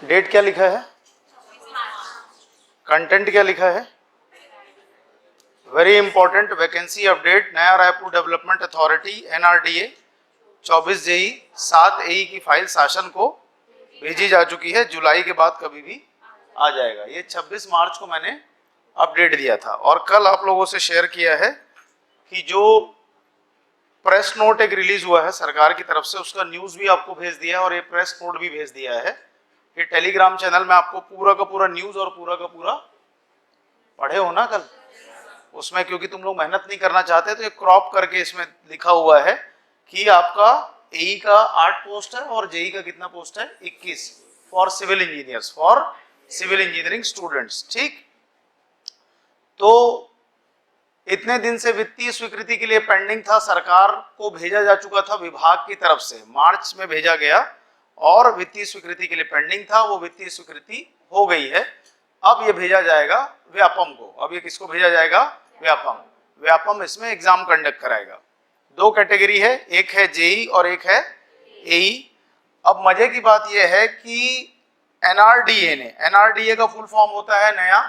Date क्या लिखा है, कंटेंट क्या लिखा है, वेरी इंपॉर्टेंट, वैकेंसी अपडेट, नया Raipur development authority NRDA 24 JE 7 AE की फाइल शासन को भेजी जा चुकी है, जुलाई के बाद कभी भी आ जाएगा। ये 26 मार्च को मैंने अपडेट दिया था और कल आप लोगों से शेयर किया है कि जो प्रेस नोट एक रिलीज हुआ है सरकार की तरफ से, उसका न्यूज भी आपको भेज दिया है और ये प्रेस नोट भी भेज दिया है। ये टेलीग्राम चैनल में आपको पूरा का पूरा न्यूज और पूरा का पूरा पढ़े हो ना कल उसमें, क्योंकि तुम लोग मेहनत नहीं करना चाहते तो ये क्रॉप करके इसमें लिखा हुआ है कि आपका AE का 8 पोस्ट है और JE का कितना पोस्ट है 21 for civil engineers, for civil engineering students. ठीक, तो इतने दिन से वित्तीय स्वीकृति के लिए पेंडिंग था, सरकार को भेजा जा चुका था विभाग की तरफ से, मार्च में भेजा गया और वित्तीय स्वीकृति के लिए पेंडिंग था, वो वित्तीय स्वीकृति हो गई है। अब ये भेजा जाएगा व्यापम को। अब ये किसको भेजा जाएगा, व्यापम। व्यापम इसमें एग्जाम कंडक्ट कराएगा। 2 कैटेगरी है, एक है JE और एक है AE। अब मजे की बात यह है कि NRDA ने, NRDA का फुल फॉर्म होता है नया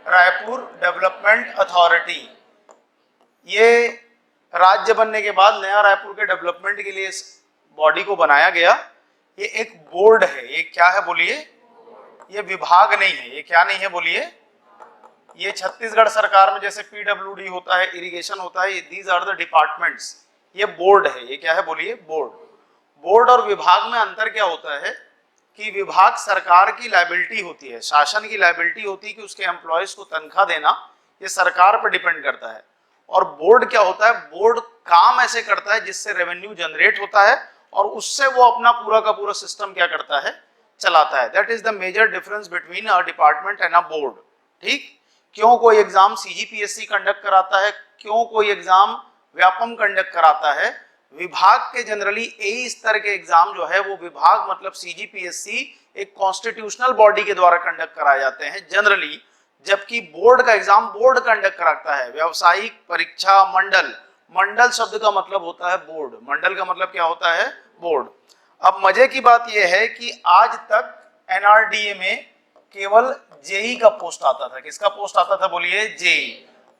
रायपुर डेवलपमेंट अथॉरिटी। ये राज्य बनने के बाद नया रायपुर के डेवलपमेंट के लिए इस बॉडी को बनाया गया। ये एक बोर्ड है, ये क्या है बोलिए, ये विभाग नहीं है। ये क्या नहीं है बोलिए, ये छत्तीसगढ़ सरकार में जैसे PWD होता है, इरिगेशन होता है, दीज आर द डिपार्टमेंट्स। ये बोर्ड है, ये क्या है बोलिए, बोर्ड। बोर्ड और विभाग में अंतर क्या होता है कि विभाग सरकार की लायबिलिटी होती है, शासन की लायबिलिटी होती है कि उसके एम्प्लॉयज को तनख्वाह देना, ये सरकार पर डिपेंड करता है। और बोर्ड क्या होता है, बोर्ड काम ऐसे करता है जिससे रेवेन्यू जनरेट होता है और उससे वो अपना पूरा का पूरा सिस्टम क्या करता है, चलाता है। That is the major difference between a department and a board. ठीक, क्यों कोई एग्जाम CGPSC कंडक्ट कराता है, क्यों कोई एग्जाम व्यापम कंडक्ट कराता है। विभाग के जनरली AE स्तर के एग्जाम जो है वो विभाग मतलब CGPSC एक कॉन्स्टिट्यूशनल बॉडी के द्वारा कंडक्ट कराए जाते हैं जनरली, जबकि बोर्ड का एग्जाम बोर्ड कंडक्ट कराता है। व्यावसायिक परीक्षा मंडल, मंडल शब्द का मतलब होता है बोर्ड, मंडल का मतलब क्या होता है, बोर्ड। अब मजे की बात यह है कि आज तक NRDA में केवल JE का पोस्ट आता था। किसका पोस्ट आता था बोलिए, JE।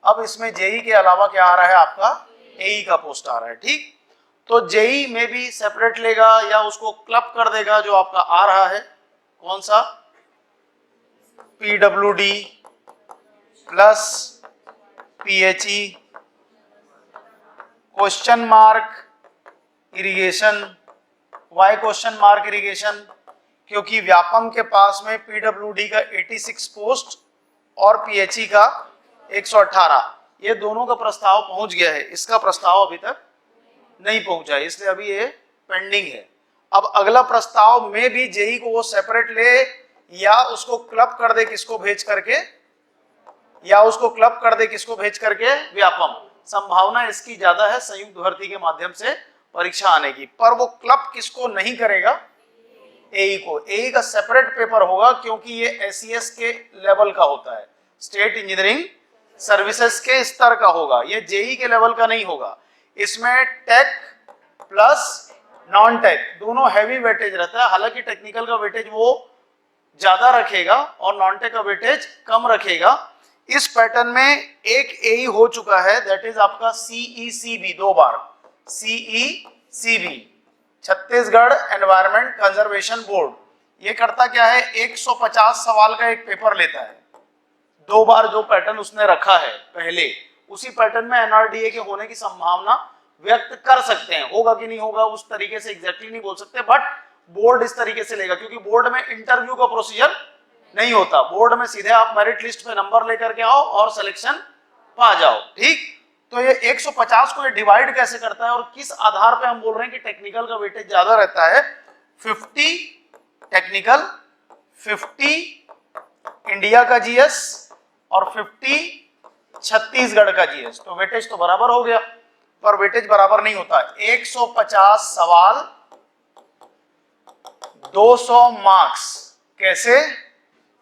अब इसमें JE के अलावा क्या आ रहा है, आपका AE का पोस्ट आ रहा है। ठीक, तो JE में भी सेपरेट लेगा या उसको क्लब कर देगा जो आपका आ रहा है, कौन सा, PWD plus PHE question mark irrigation. Why question mark irrigation, क्योंकि व्यापम के पास में PWD का 86 पोस्ट और PHE का 118, ये दोनों का प्रस्ताव पहुंच गया है, इसका प्रस्ताव अभी तक नहीं पहुंचा है, इसलिए अभी ये पेंडिंग है। अब अगला प्रस्ताव में भी JE को वो सेपरेट ले या उसको क्लब कर दे, किसको भेज करके, या उसको क्लब कर दे किसको भेज करके, व्यापम। संभावना इसकी ज्यादा है संयुक्त भर्ती के माध्यम से परीक्षा आने की, पर वो क्लब किसको नहीं करेगा, AE को। AE का सेपरेट पेपर होगा क्योंकि ये SES के लेवल का होता है, स्टेट इंजीनियरिंग सर्विसेज के स्तर का होगा, ये JE के लेवल का नहीं होगा। इसमें टेक प्लस नॉन टेक दोनों हैवी वेटेज रहता है, हालांकि टेक्निकल का वेटेज वो ज्यादा रखेगा और नॉन टेक का वेटेज कम रखेगा। इस पैटर्न में एक AE हो चुका है, दैट इज आपका CECB, 2 बार CECB, Chhattisgarh environment conservation board. ये करता क्या है, 150 सवाल का एक पेपर लेता है, 2 बार जो पैटर्न उसने रखा है पहले, उसी पैटर्न में NRDA के होने की संभावना व्यक्त कर सकते हैं। होगा कि नहीं होगा उस तरीके से एग्जैक्टली नहीं बोल सकते, बट बोर्ड इस तरीके से लेगा, क्योंकि बोर्ड में इंटरव्यू का प्रोसीजर नहीं होता। बोर्ड में सीधे आप मेरिट लिस्ट पे नंबर लेकर के आओ और सिलेक्शन पा जाओ। ठीक, तो ये 150 को ये डिवाइड कैसे करता है और किस आधार पे हम बोल रहे हैं कि टेक्निकल का वेटेज ज्यादा रहता है, 50 टेक्निकल, 50 इंडिया का GS और 50 छत्तीसगढ़ का GS, तो वेटेज तो बराबर हो गया, पर वेटेज बराबर नहीं होता। 150 सवाल 200 मार्क्स, कैसे,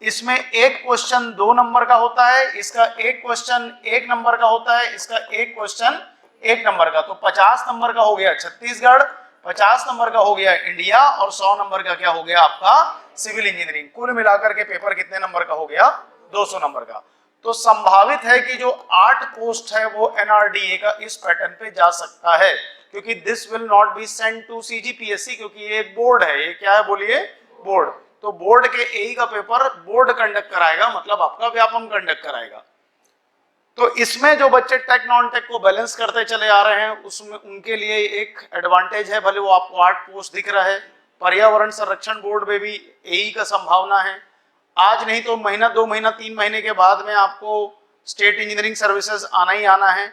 इसमें एक क्वेश्चन 2 नंबर का होता है, इसका एक क्वेश्चन 1 नंबर का होता है, इसका एक क्वेश्चन 1 नंबर का, तो 50 नंबर का हो गया छत्तीसगढ़, 50 नंबर का हो गया इंडिया और 100 नंबर का क्या हो गया आपका सिविल इंजीनियरिंग। कुल मिलाकर के पेपर कितने नंबर का हो गया? 200 नंबर का। तो संभावित है कि जो 8 पोस्ट है वो एनआरडीए का इस पैटर्न पे जा सकता है, क्योंकि this will not be sent to CGPSC, क्योंकि ये एक बोर्ड है। ये क्या है बोलिए? बोर्ड। तो बोर्ड के एई का पेपर बोर्ड कंडक्ट कराएगा, मतलब आपका व्यापम कंडक्ट कराएगा। तो इसमें जो बच्चे टेक नॉन टेक को बैलेंस करते चले आ रहे हैं उसमें उनके लिए एक एडवांटेज है, भले वो आपको 8 पोस्ट दिख रहा है। पर्यावरण संरक्षण बोर्ड में भी एई का संभावना है। आज नहीं तो महीना, 2 महीना, 3 महीने के बाद में आपको स्टेट इंजीनियरिंग सर्विसेज आना ही आना है।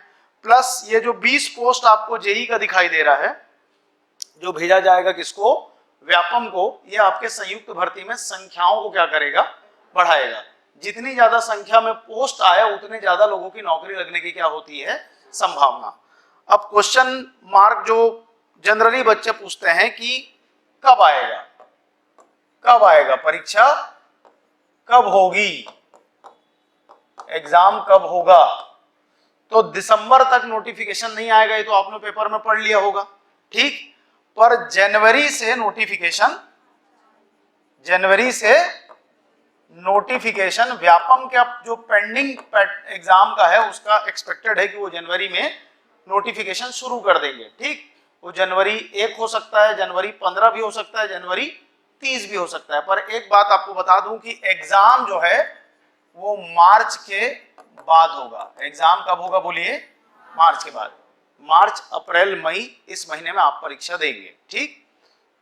प्लस ये जो 20 पोस्ट आपको जेई का दिखाई दे रहा है, जो भेजा जाएगा किसको? व्यापम को। ये आपके संयुक्त भर्ती में संख्याओं को क्या करेगा? बढ़ाएगा। जितनी ज्यादा संख्या में पोस्ट आया उतने ज्यादा लोगों की नौकरी लगने की क्या होती है? संभावना। अब क्वेश्चन मार्क जो जनरली बच्चे पूछते हैं कि कब आएगा, कब आएगा परीक्षा, कब होगी, एग्जाम कब होगा? तो दिसंबर तक नोटिफिकेशन नहीं आएगा, ये तो आपने पेपर में पढ़ लिया होगा, ठीक। पर जनवरी से नोटिफिकेशन व्यापम का जो पेंडिंग एग्जाम का है उसका एक्सपेक्टेड है कि वो जनवरी में नोटिफिकेशन शुरू कर देंगे, ठीक। वो जनवरी 1 हो सकता है, जनवरी 15 भी हो सकता है, जनवरी 30 भी हो सकता है। पर एक बात आपको बता दूं कि एग्जाम जो है वो मार्च के बाद होगा। एग्जाम कब होगा बोलिए? मार्च के बाद। मार्च, अप्रैल, मई, इस महीने में आप परीक्षा देंगे, ठीक।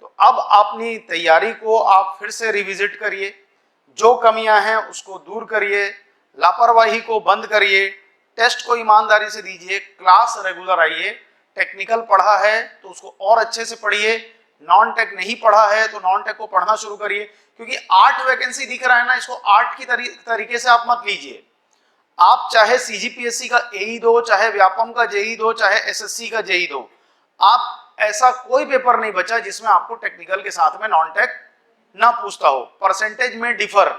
तो अब अपनी तैयारी को आप फिर से रिविजिट करिए, जो कमियां हैं उसको दूर करिए, लापरवाही को बंद करिए, टेस्ट को ईमानदारी से दीजिए, क्लास रेगुलर आइए। टेक्निकल पढ़ा है तो उसको और अच्छे से पढ़िए, नॉन टेक नहीं पढ़ा है तो नॉन टेक को पढ़ना शुरू करिए, क्योंकि 8 वैकेंसी दिख रहा है ना, इसको 8 की तरीके से आप मत लीजिए। आप चाहे सीजीपीएससी का एई दो, चाहे व्यापम का जेई दो, चाहे एसएससी का जेई दो, आप ऐसा कोई पेपर नहीं बचा जिसमें आपको टेक्निकल के साथ में नॉन टेक ना पूछता हो। परसेंटेज में डिफर,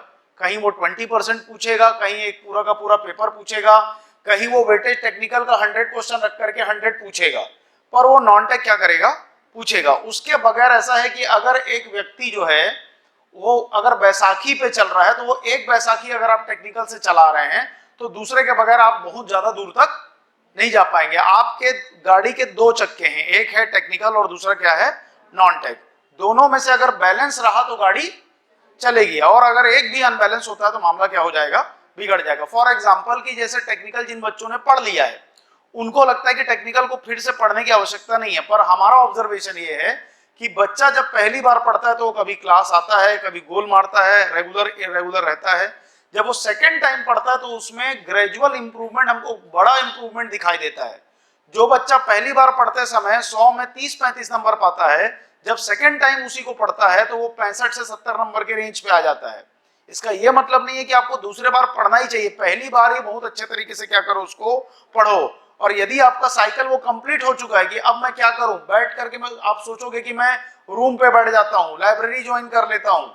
कहीं वो 20% पूछेगा, कहीं एक पूरा का पूरा पेपर पूछेगा, कहीं वो वेटेज टेक्निकल का 100 क्वेश्चन रख करके 100 पूछेगा, पर वो नॉन टेक क्या करेगा? पूछेगा। उसके बगैर ऐसा है कि अगर एक व्यक्ति जो है वो अगर बैसाखी पे चल रहा है तो वो एक बैसाखी अगर आप टेक्निकल से चला रहे हैं तो दूसरे के बगैर आप बहुत ज्यादा दूर तक नहीं जा पाएंगे। आपके गाड़ी के 2 चक्के हैं, एक है टेक्निकल और दूसरा क्या है? Non tech. दोनों में से अगर बैलेंस रहा तो गाड़ी चलेगी, और अगर एक भी अनबैलेंस होता है तो मामला क्या हो जाएगा? बिगड़ जाएगा। फॉर एग्जाम्पल कि जैसे टेक्निकल जिन बच्चों ने पढ़ लिया है उनको लगता है कि टेक्निकल को फिर से पढ़ने की आवश्यकता नहीं है, पर हमारा ऑब्जर्वेशन ये है कि बच्चा जब पहली बार पढ़ता है तो कभी क्लास आता है, कभी गोल मारता है, रेगुलर इरेगुलर रहता है। जब वो सेकेंड टाइम पढ़ता है तो उसमें ग्रेजुअल इंप्रूवमेंट, हमको बड़ा इंप्रूवमेंट दिखाई देता है। जो बच्चा पहली बार पढ़ते समय 100 में 30-35 नंबर पाता है, जब सेकेंड टाइम उसी को पढ़ता है तो वो 65 से 70 नंबर के रेंज पे आ जाता है। इसका यह मतलब नहीं है कि आपको दूसरे बार पढ़ना ही चाहिए, पहली बार ही बहुत अच्छे तरीके से क्या करो, उसको पढ़ो। और यदि आपका साइकिल वो कंप्लीट हो चुका है कि अब मैं क्या करूं, बैठ करके मैं, आप सोचोगे कि मैं रूम पे बैठ जाता हूं, लाइब्रेरी ज्वाइन कर लेता हूं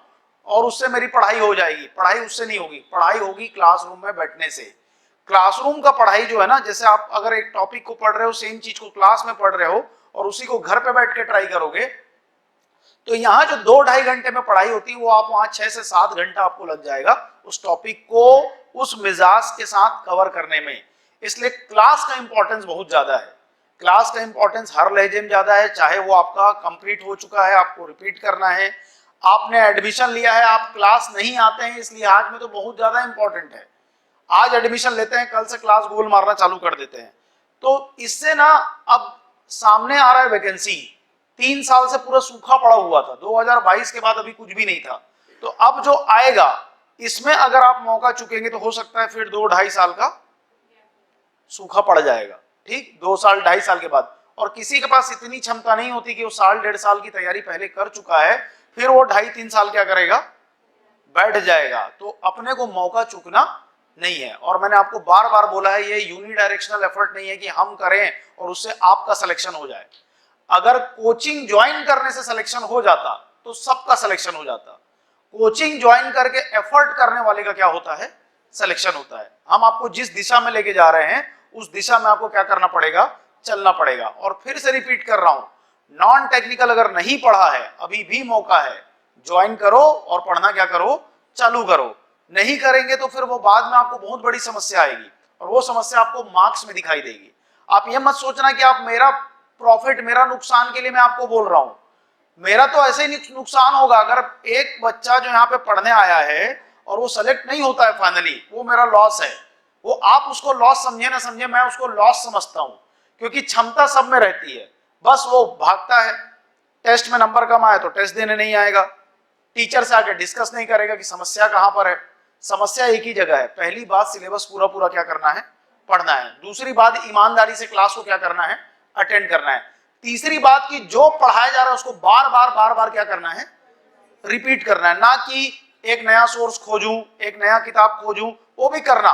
और उससे मेरी पढ़ाई हो जाएगी। पढ़ाई उससे नहीं होगी, पढ़ाई होगी क्लासरूम में बैठने से। क्लासरूम का पढ़ाई जो है ना, जैसे आप अगर एक टॉपिक को पढ़ रहे हो, सेम चीज को क्लास में पढ़ रहे हो और उसी को घर पे बैठ के ट्राई करोगे, तो यहाँ जो 2-2.5 घंटे में पढ़ाई होती है वो आप वहां 6 से 7 घंटा आपको लग जाएगा उस टॉपिक को उस मिजाज के साथ कवर करने में। इसलिए क्लास का इंपॉर्टेंस बहुत ज्यादा है। क्लास का इंपॉर्टेंस हर लहजे में ज्यादा है, चाहे वो आपका कंप्लीट हो चुका है, आपको रिपीट करना है, आपने एडमिशन लिया है, आप क्लास नहीं आते हैं, इसलिए आज में तो बहुत ज्यादा इंपॉर्टेंट है। आज एडमिशन लेते हैं, कल से क्लास गोल मारना चालू कर देते हैं। तो इससे ना अब सामने आ रहा है वैकेंसी। 3 साल से पूरा सूखा पड़ा हुआ था, 2022 के बाद अभी कुछ भी नहीं था। तो अब जो आएगा इसमें अगर आप मौका चुकेंगे तो हो सकता है फिर 2-2.5 साल का सूखा पड़ जाएगा, ठीक, 2 साल 2.5 साल के बाद। और किसी के पास इतनी क्षमता नहीं होती कि वो 1.5 साल की तैयारी पहले कर चुका है, फिर वो 2.5-3 साल क्या करेगा, बैठ जाएगा। तो अपने को मौका चूकना नहीं है। और मैंने आपको बार बार बोला है, ये यूनिडायरेक्शनल एफर्ट नहीं है कि हम करें और उससे आपका सिलेक्शन हो जाए। अगर कोचिंग ज्वाइन करने से सिलेक्शन हो जाता तो सबका सिलेक्शन हो जाता। कोचिंग ज्वाइन करके एफर्ट करने वाले का क्या होता है, सिलेक्शन होता है। हम आपको जिस दिशा में लेके जा रहे हैं उस दिशा में आपको क्या करना पड़ेगा, चलना पड़ेगा। और फिर से रिपीट कर रहा हूं, नॉन टेक्निकल अगर नहीं पढ़ा है अभी भी मौका है, ज्वाइन करो और पढ़ना क्या करो, चालू करो। नहीं करेंगे तो फिर वो बाद में आपको बहुत बड़ी समस्या आएगी और वो समस्या आपको मार्क्स में दिखाई देगी। आप ये मत सोचना कि आप मेरा प्रॉफिट, मेरा नुकसान के लिए मैं आपको बोल रहा हूं। मेरा तो ऐसे ही नुकसान होगा अगर एक बच्चा जो यहाँ पे पढ़ने आया है और वो सेलेक्ट नहीं होता है फाइनली, वो मेरा लॉस है। वो आप उसको लॉस समझे ना समझे, मैं उसको लॉस समझता हूं, क्योंकि क्षमता सब में रहती है। बस वो भागता है, टेस्ट में नंबर कम आए तो टेस्ट देने नहीं आएगा, टीचर से आके डिस्कस नहीं करेगा कि समस्या कहां पर है। समस्या एक ही जगह है। पहली बात, सिलेबस पूरा पूरा क्या करना है, पढ़ना है। दूसरी बात, ईमानदारी से क्लास को क्या करना है, अटेंड करना है। तीसरी बात कि जो पढ़ाया जा रहा है उसको बार बार क्या करना है, रिपीट करना है। ना कि एक नया सोर्स खोजूं, एक नया किताब खोजूं, वो भी करना।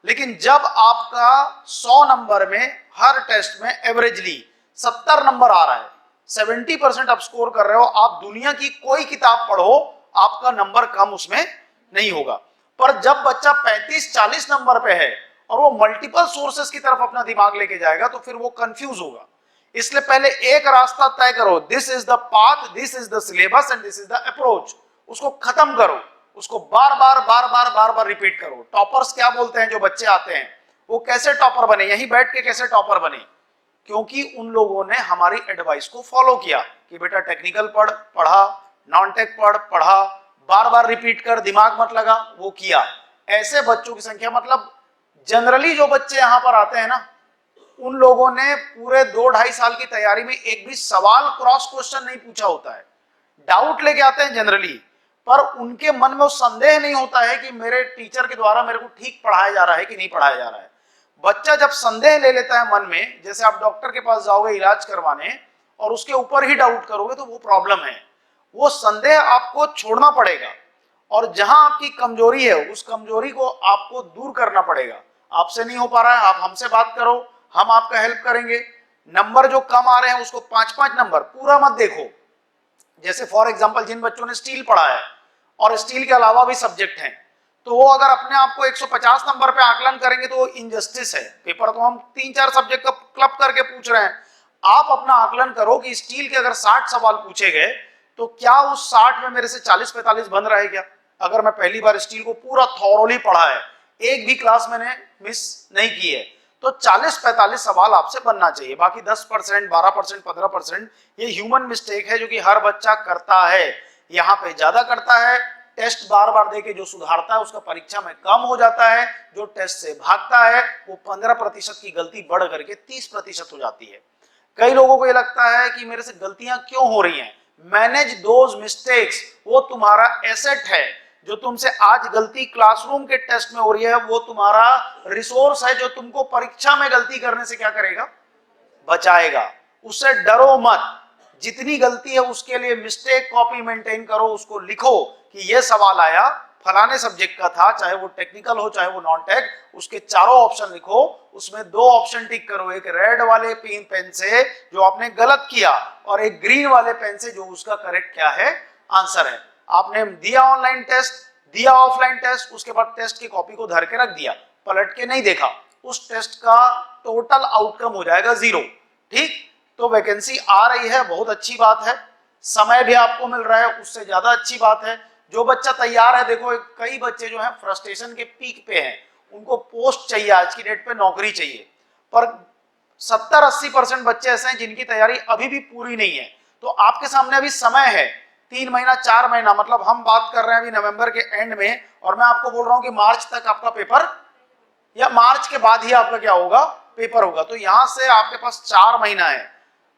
लेकिन जब आपका 100 नंबर में हर टेस्ट में एवरेजली 70 नंबर आ रहा है, 70% आप स्कोर कर रहे हो, आप दुनिया की कोई किताब पढ़ो, आपका नंबर कम उसमें नहीं होगा। पर जब बच्चा 35-40 नंबर पे है और वो मल्टीपल सोर्सेस की तरफ अपना दिमाग लेके जाएगा तो फिर वो कंफ्यूज होगा। इसलिए पहले एक रास्ता तय करो, this is the path, this is the syllabus and this is the approach. उसको खत्म करो, उसको बार बार रिपीट करो। टॉपर्स क्या बोलते हैं, जो बच्चे आते हैं वो कैसे टॉपर बने, यहीं बैठ के कैसे टॉपर बने, क्योंकि उन लोगों ने हमारी एडवाइस को फॉलो किया कि बेटा टेक्निकल पढ़ा, नॉन टेक पढ़ा, बार बार रिपीट कर, दिमाग मत लगा, वो किया। ऐसे बच्चों की संख्या, मतलब जनरली जो बच्चे यहां पर आते हैं ना, उन लोगों ने पूरे 2-2.5 साल की तैयारी में एक भी सवाल क्रॉस क्वेश्चन नहीं पूछा होता है। डाउट लेके आते हैं जनरली, पर उनके मन में वो संदेह नहीं होता है कि मेरे टीचर के द्वारा मेरे को ठीक पढ़ाया जा रहा है कि नहीं पढ़ाया जा रहा है। बच्चा जब संदेह ले लेता है मन में, जैसे आप डॉक्टर के पास जाओगे इलाज करवाने और उसके ऊपर ही डाउट करोगे तो वो प्रॉब्लम है। वो संदेह आपको छोड़ना पड़ेगा और जहां आपकी कमजोरी है उस कमजोरी को आपको दूर करना पड़ेगा। आपसे नहीं हो पा रहा है, आप हमसे बात करो, हम आपका हेल्प करेंगे। नंबर जो कम आ रहे हैं उसको 5-5 नंबर पूरा मत देखो। जैसे फॉर एग्जांपल जिन बच्चों ने स्टील पढ़ा है और स्टील के अलावा भी सब्जेक्ट हैं, तो वो अगर अपने आप को 150 नंबर पे आकलन करेंगे तो वो इनजस्टिस है। पेपर तो हम 3-4 सब्जेक्ट का क्लब करके पूछ रहे हैं। आप अपना आकलन करो कि स्टील के अगर 60 सवाल पूछे गए तो क्या उस 60 में मेरे से 40-45 बन रहा है क्या? अगर मैं पहली बार स्टील को पूरा थॉरोली पढ़ा है, एक भी क्लास मैंने मिस नहीं की है, तो 40-45 सवाल आपसे बनना चाहिए। बाकी 10%, 12%, 15% ये ह्यूमन मिस्टेक है जो कि हर बच्चा करता है। यहाँ पे ज्यादा करता है, टेस्ट बार बार देके जो सुधारता है उसका परीक्षा में कम हो जाता है। जो टेस्ट से भागता है वो 15% की गलती बढ़ करके 30% हो जाती है। कई लोगों को ये लगता है कि मेरे से गलतियां क्यों हो रही हैं। मैनेज दोज मिस्टेक्स, वो तुम्हारा एसेट है। जो तुमसे आज गलती क्लासरूम के टेस्ट में हो रही है वो तुम्हारा रिसोर्स है जो तुमको परीक्षा में गलती करने से क्या करेगा, बचाएगा। उससे डरो मत। जितनी गलती है उसके लिए मिस्टेक कॉपी मेंटेन करो, उसको लिखो कि ये सवाल आया फलाने सब्जेक्ट का था, चाहे वो टेक्निकल हो चाहे वो नॉन टेक, उसके चारों ऑप्शन लिखो, उसमें 2 ऑप्शन टिक करो, एक रेड वाले पेन से जो आपने गलत किया और एक ग्रीन वाले पेन से जो उसका करेक्ट क्या है, आंसर है। आपने दिया ऑनलाइन टेस्ट, दिया ऑफलाइन टेस्ट, उसके बाद टेस्ट की कॉपी को धर के रख दिया, पलट के नहीं देखा, उस टेस्ट का टोटल आउटकम हो जाएगा 0। ठीक, तो वैकेंसी आ रही है, बहुत अच्छी बात है। समय भी आपको मिल रहा है, उससे ज्यादा अच्छी बात है। जो बच्चा तैयार है, देखो कई बच्चे जो हैं फ्रस्ट्रेशन के पीक पे हैं, उनको पोस्ट चाहिए, आज की डेट पे नौकरी चाहिए, पर 70-80% बच्चे ऐसे हैं जिनकी तैयारी अभी भी पूरी नहीं है। तो आपके सामने अभी समय है, 3 महीना 4 महीना, मतलब हम बात कर रहे हैं अभी नवंबर के एंड में और मैं आपको बोल रहा हूं कि मार्च तक आपका पेपर या मार्च के बाद ही आपका क्या होगा, पेपर होगा। तो यहां से आपके पास 4 महीना है।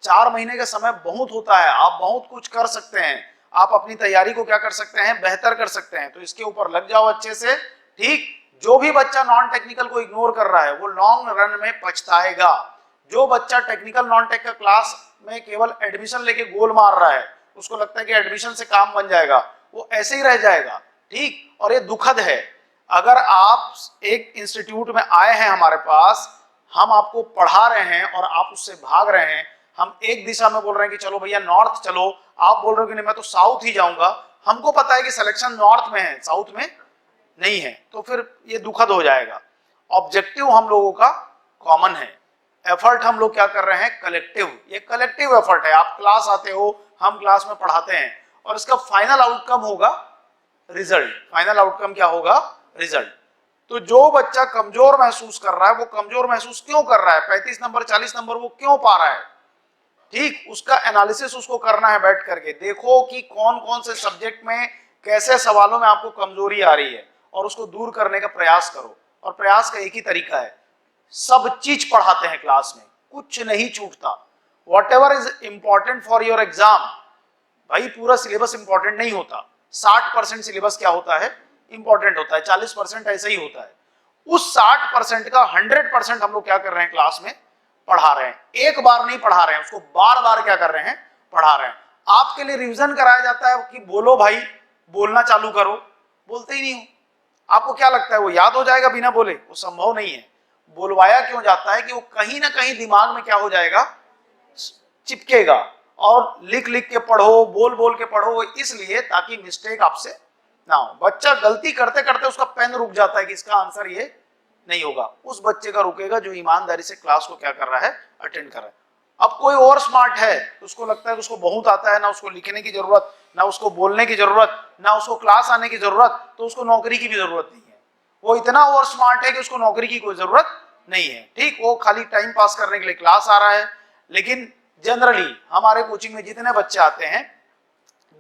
4 महीने का समय बहुत होता है, आप बहुत कुछ कर सकते हैं। आप अपनी तैयारी को क्या कर सकते हैं, बेहतर कर सकते हैं। तो इसके ऊपर लग जाओ अच्छे से। ठीक, जो भी बच्चा नॉन टेक्निकल को इग्नोर कर रहा है वो लॉन्ग रन में पछताएगा। जो बच्चा टेक्निकल नॉन टेक का क्लास में केवल एडमिशन लेके गोल मार रहा है, उसको लगता है कि एडमिशन से काम बन जाएगा, वो ऐसे ही रह जाएगा। ठीक, और ये दुखद है। अगर आप एक इंस्टीट्यूट में आए हैं हमारे पास, हम आपको पढ़ा रहे हैं और आप उससे भाग रहे हैं, हम एक दिशा में बोल रहे हैं कि चलो भैया नॉर्थ चलो, आप बोल रहे हो कि नहीं मैं तो साउथ ही जाऊंगा, हमको पता है कि सिलेक्शन नॉर्थ में है, साउथ में नहीं है, तो फिर ये दुखद हो जाएगा। ऑब्जेक्टिव हम लोगों का कॉमन है, एफर्ट हम लोग क्या कर रहे हैं, कलेक्टिव। ये कलेक्टिव एफर्ट है। आप क्लास आते हो, हम क्लास में पढ़ाते हैं और इसका फाइनल आउटकम होगा रिजल्ट। फाइनल आउटकम क्या होगा? रिजल्ट। तो जो बच्चा कमजोर महसूस कर रहा है वो कमजोर महसूस क्यों कर रहा है, 35 नंबर 40 नंबर वो क्यों पा रहा है, ठीक, उसका एनालिसिस उसको करना है बैठ करके। देखो कि कौन कौन से सब्जेक्ट में कैसे सवालों में आपको कमजोरी आ रही है और उसको दूर करने का प्रयास करो। और प्रयास का एक ही तरीका है, सब चीज पढ़ाते हैं क्लास में, कुछ नहीं छूटता। What ever is important for your exam, भाई पूरा सिलेबस इंपॉर्टेंट नहीं होता, 60% सिलेबस क्या होता है? इंपॉर्टेंट होता है, 40% ऐसा ही होता है। उस 60% का 100% हम लोग क्या कर रहे हैं क्लास में? पढ़ा रहे हैं। एक बार नहीं पढ़ा रहे हैं, उसको बार बार क्या कर रहे हैं? पढ़ा रहे हैं। आपके लिए रिवीजन कराया जाता है कि बोलो भाई, बोलना चालू करो, बोलते ही नहीं हो। आपको क्या लगता है वो याद हो जाएगा बिना बोले? वो संभव नहीं है। बोलवाया क्यों जाता है कि वो कहीं ना कहीं दिमाग में क्या हो जाएगा? चिपकेगा। और लिख लिख के पढ़ो, बोल बोल के पढ़ो, इसलिए ताकि मिस्टेक आपसे ना हो। बच्चा गलती करते करते उसका पेन रुक जाता है कि इसका आंसर ये नहीं होगा, उस बच्चे का रुकेगा जो ईमानदारी से क्लास को क्या कर रहा है? अटेंड कर रहा है। अब कोई और स्मार्ट है तो उसको लगता है कि उसको बहुत आता है, ना उसको लिखने की जरूरत, ना उसको बोलने की जरूरत, ना उसको क्लास आने की जरूरत, तो उसको नौकरी की भी जरूरत नहीं है। वो इतना और स्मार्ट है कि उसको नौकरी की कोई जरूरत नहीं है, ठीक, वो खाली टाइम पास करने के लिए क्लास आ रहा है। लेकिन जनरली हमारे कोचिंग में जितने बच्चे आते हैं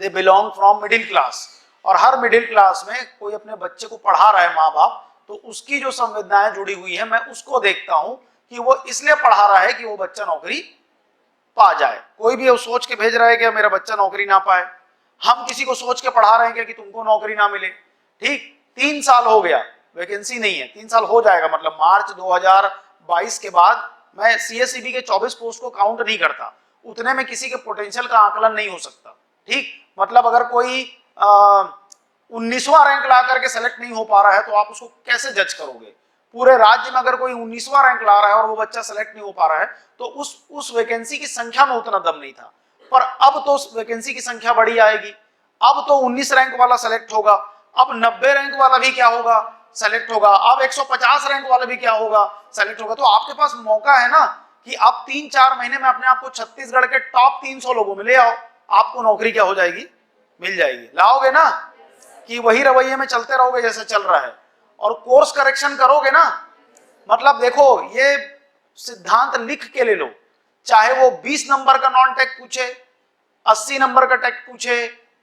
they belong from middle class, और हर मिडिल क्लास में कोई अपने बच्चे को पढ़ा रहा है माँ बाप, तो उसकी जो संवेदनाएं जुड़ी हुई है मैं उसको देखता हूं कि वो इसलिए पढ़ा रहा है कि वो बच्चा नौकरी पा जाए। कोई भी वो सोच के भेज रहा है कि मेरा बच्चा नौकरी ना पाए, हम किसी को सोच के पढ़ा रहे हैं क्या कि तुमको नौकरी ना मिले, ठीक। 3 साल हो गया, वैकेंसी नहीं है, 3 साल हो जाएगा, मतलब मार्च 2022 के बाद मैं सीएसईबी के 24 पोस्ट को काउंट नहीं करता, उतने में किसी के पोटेंशियल का आकलन नहीं हो सकता, ठीक। मतलब अगर कोई 19वां रैंक ला करके सेलेक्ट नहीं हो पा रहा है तो आप उसको कैसे जज करोगे? पूरे राज्य में अगर कोई 19वां रैंक ला रहा है और वो बच्चा सेलेक्ट नहीं हो पा रहा है तो उस वैकेंसी की संख्या में उतना दम नहीं था। पर अब तो उस वैकेंसी की संख्या बढ़ी आएगी, अब तो 19 रैंक वाला सेलेक्ट होगा, अब 90 रैंक वाला भी क्या होगा? सेलेक्ट होगा, अब 150 रैंक वाला भी क्या होगा? सेलेक्ट होगा। तो आपके पास मौका है ना कि आप 3-4 महीने में अपने आप को छत्तीसगढ़ के टॉप 300 लोगों में ले आओ, आपको नौकरी क्या हो जाएगी? मिल जाएगी। लाओगे ना कि वही रवैये में चलते रहोगे जैसे चल रहा है, और कोर्स करेक्शन करोगे ना? मतलब देखो, ये सिद्धांत लिख के ले लो, चाहे वो 20 नंबर का नॉन टेक पूछे, 80 नंबर का टेक पूछे,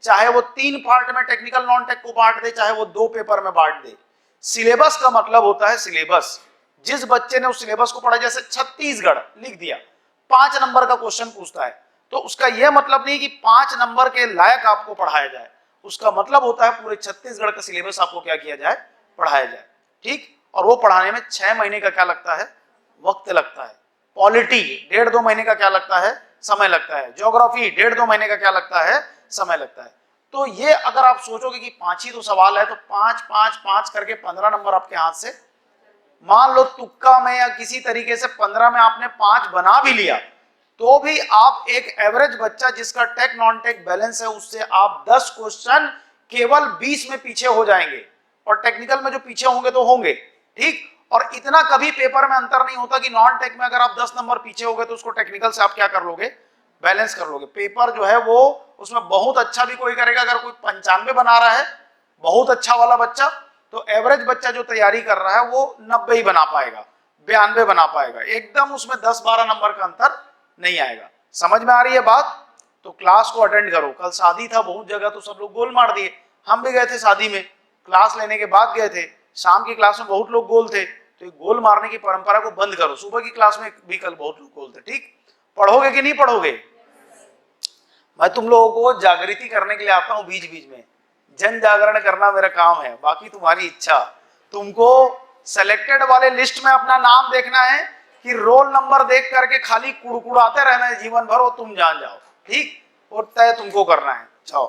चाहे वो 3 पार्ट में टेक्निकल नॉन टेक को बांट दे, चाहे वो 2 पेपर में बांट दे। सिलेबस का मतलब होता है सिलेबस। जिस बच्चे ने उस सिलेबस को पढ़ा, जैसे छत्तीसगढ़ लिख दिया, 5 नंबर का क्वेश्चन पूछता है, तो उसका यह मतलब नहीं कि 5 नंबर के लायक आपको पढ़ाया जाए, उसका मतलब होता है पूरे छत्तीसगढ़ का सिलेबस आपको क्या किया जाए? पढ़ाया जाए, ठीक। और वो पढ़ाने में 6 महीने का क्या लगता है? वक्त लगता है। पॉलिटी 1.5-2 महीने का क्या लगता है? समय लगता है। ज्योग्राफी 1.5-2 महीने का क्या लगता है? समय लगता है। तो ये अगर आप सोचोगे कि 5 ही तो सवाल है, तो 5-5-5 करके 15 नंबर आपके हाथ से, मान लो तुक्का में या किसी तरीके से 15 में आपने 5 बना भी लिया, तो भी आप एक एवरेज बच्चा जिसका टेक नॉन टेक बैलेंस है, उससे आप 10 क्वेश्चन केवल 20 में पीछे हो जाएंगे, और टेक्निकल में जो पीछे होंगे तो होंगे, ठीक। और इतना कभी पेपर में अंतर नहीं होता कि नॉन टेक में अगर आप 10 नंबर पीछे हो गए तो उसको टेक्निकल से आप क्या कर लोगे? बैलेंस कर लोगे। पेपर जो है वो उसमें बहुत अच्छा भी कोई करेगा, अगर कोई 95 बना रहा है बहुत अच्छा वाला बच्चा, तो एवरेज बच्चा जो तैयारी कर रहा है वो 90 ही बना पाएगा, 92 बना पाएगा, एकदम उसमें 10-12 नंबर का अंतर नहीं आएगा। समझ में आ रही है बात? तो क्लास को अटेंड करो। कल शादी था, बहुत जगह तो सब लोग गोल मार दिए, हम भी गए थे शादी में, क्लास लेने के बाद गए थे, शाम की क्लास में बहुत लोग गोल थे, तो गोल मारने की परंपरा को बंद करो। सुबह की क्लास में भी कल बहुत लोग गोल थे, ठीक। पढ़ोगे कि नहीं पढ़ोगे? मैं तुम लोगों को जागृति करने के लिए आता हूँ बीच बीच में, जन जागरण करना मेरा काम है, बाकी तुम्हारी इच्छा। तुमको सेलेक्टेड वाले लिस्ट में अपना नाम देखना है कि रोल नंबर देख करके खाली कुड़कुड़ाते रहना है जीवन भर, और तुम जान जाओ, ठीक। और तय तुमको करना है। जाओ।